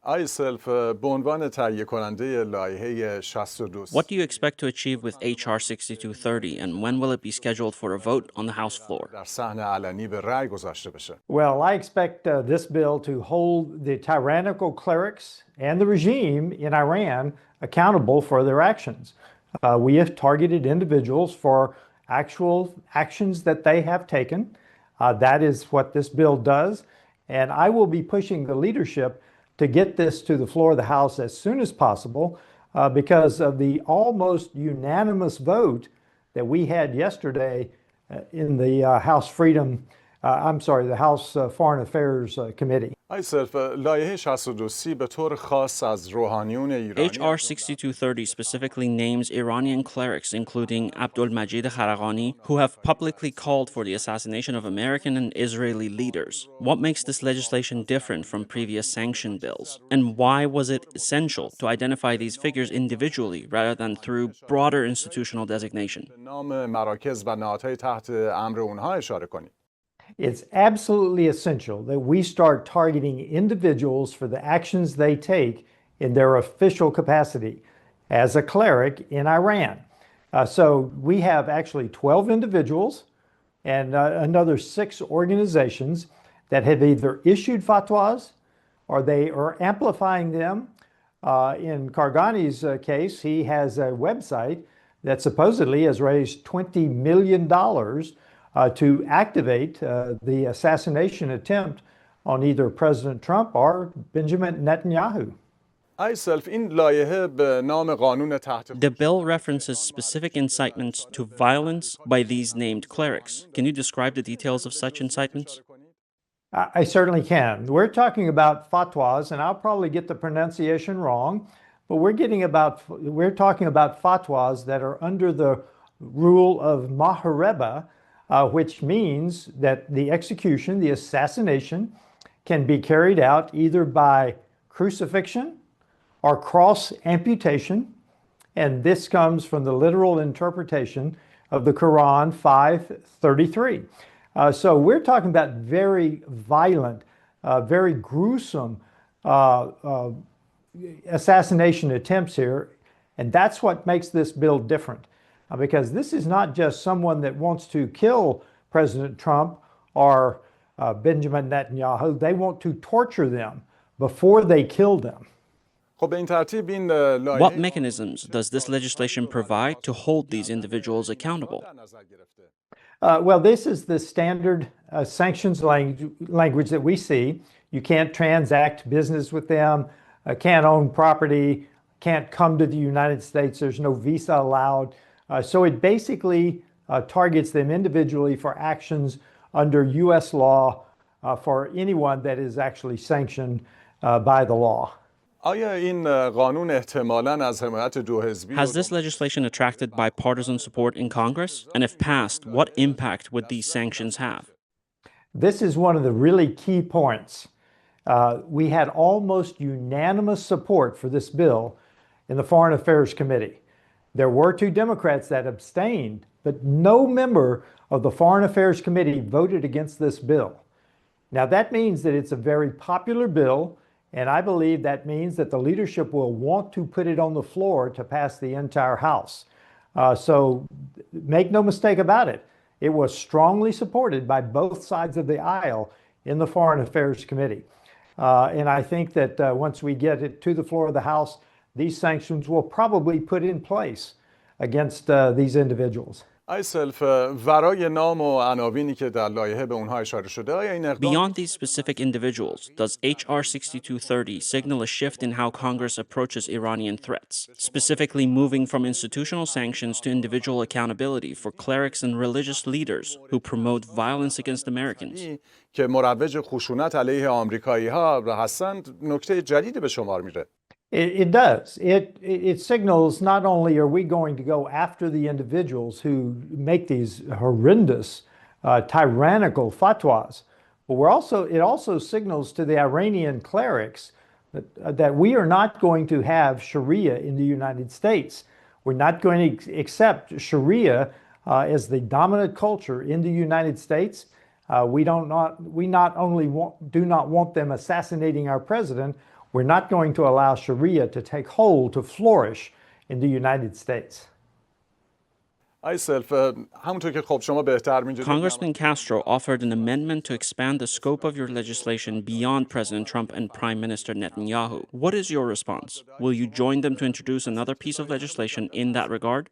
آیسلف به عنوان تهیه کننده لایحه 62 What do you expect to achieve with H.R. 6230, and when will it be scheduled for a vote on the House floor? در صحن علنی به رأی گذاشته بشه. Well, I expect this bill to hold the tyrannical clerics and the regime in Iran accountable for their actions. We have targeted individuals for actual actions that they have taken. That is what this bill does. And I will be pushing the leadership to get this to the floor of the House as soon as possible because of the almost unanimous vote that we had yesterday in the the House Foreign Affairs Committee. آیسلف لایحه 62 به طور خاص از روحانیون ایرانی H.R. 6230 specifically names Iranian clerics, including Abdulmajid Kharagani, who have publicly called for the assassination of American and Israeli leaders. What makes this legislation different from previous sanction bills? And why was it essential to identify these figures individually rather than through broader institutional designation? به نام مراکز و نهادهای تحت امر اونها اشاره کنید. It's absolutely essential that we start targeting individuals for the actions they take in their official capacity as a cleric in Iran. So we have actually 12 individuals and another 6 organizations that have either issued fatwas or they are amplifying them. In Kargani's case, he has a website that supposedly has raised $20 million to activate the assassination attempt on either President Trump or Benjamin Netanyahu. این لایحه به نام قانون تحت The bill references specific incitements to violence by these named clerics. Can you describe the details of such incitements? I certainly can. We're talking about fatwas, and I'll probably get the pronunciation wrong, but we're talking about fatwas that are under the rule of Mahareba, which means that the execution, the assassination, can be carried out either by crucifixion or cross amputation. And this comes from the literal interpretation of the Quran 5:33. So we're talking about very violent, very gruesome assassination attempts here. And that's what makes this bill different. Because this is not just someone that wants to kill President Trump or Benjamin Netanyahu. They want to torture them before they kill them. What mechanisms does this legislation provide to hold these individuals accountable? Well, this is the standard sanctions language that we see. You can't transact business with them, can't own property, can't come to the United States. There's no visa allowed. So it basically targets them individually for actions under U.S. law for anyone that is actually sanctioned by the law. Has this legislation attracted bipartisan support in Congress? And if passed, what impact would these sanctions have? This is one of the really key points. We had almost unanimous support for this bill in the Foreign Affairs Committee. There were 2 Democrats that abstained, but no member of the Foreign Affairs Committee voted against this bill. Now that means that it's a very popular bill, and I believe that means that the leadership will want to put it on the floor to pass the entire House. So make no mistake about it. It was strongly supported by both sides of the aisle in the Foreign Affairs Committee. And I think that once we get it to the floor of the House, these sanctions will probably put in place against these individuals. Beyond these specific individuals, does H.R. 6230 signal a shift in how Congress approaches Iranian threats, specifically moving from institutional sanctions to individual accountability for clerics and religious leaders who promote violence against Americans? It does. It signals not only are we going to go after the individuals who make these horrendous, tyrannical fatwas, but it also signals to the Iranian clerics that we are not going to have Sharia in the United States. We're not going to accept Sharia as the dominant culture in the United States. We not only do not want them assassinating our president, We're not going to allow Sharia to take hold, to flourish in the United States. آی سلف همونطور که خب شما بهتر می‌دونید Congressman Castro offered an amendment to expand the scope of your legislation beyond President Trump and Prime Minister Netanyahu. What is your response? Will you join them to introduce another piece of legislation in that regard?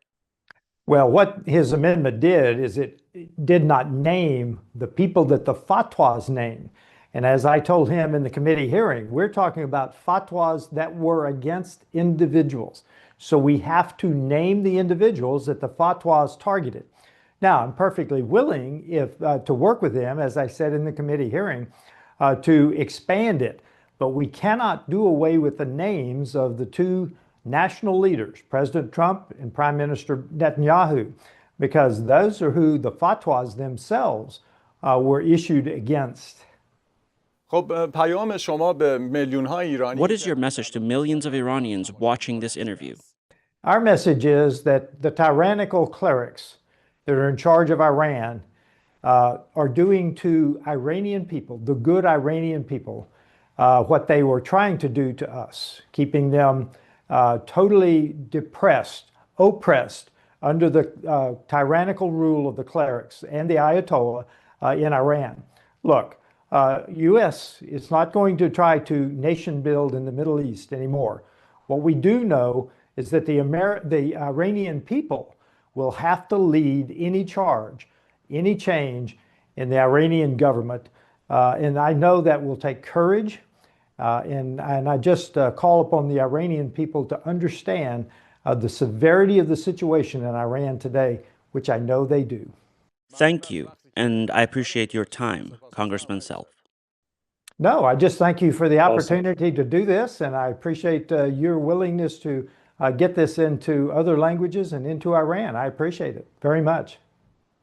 Well, what his amendment did is it did not name the people that the fatwas name. And as I told him in the committee hearing, we're talking about fatwas that were against individuals. So we have to name the individuals that the fatwas targeted. Now, I'm perfectly willing to work with them, as I said in the committee hearing, to expand it. But we cannot do away with the names of the two national leaders, President Trump and Prime Minister Netanyahu, because those are who the fatwas themselves were issued against. خب پیام شما به میلیون‌های ایرانی What is your message to millions of Iranians watching this interview? Our message is that the tyrannical clerics that are in charge of Iran are doing to Iranian people, the good Iranian people, what they were trying to do to us, keeping them totally depressed, oppressed under the tyrannical rule of the clerics and the Ayatollah in Iran. Look, U.S. is not going to try to nation build in the Middle East anymore. What we do know is that the Iranian people will have to lead any charge, any change in the Iranian government. And I know that will take courage. And I just call upon the Iranian people to understand the severity of the situation in Iran today, which I know they do. Thank you, and I appreciate your time, Congressman Self. No, I just thank you for the opportunity to do this, and I appreciate your willingness to get this into other languages and into Iran. I appreciate it very much.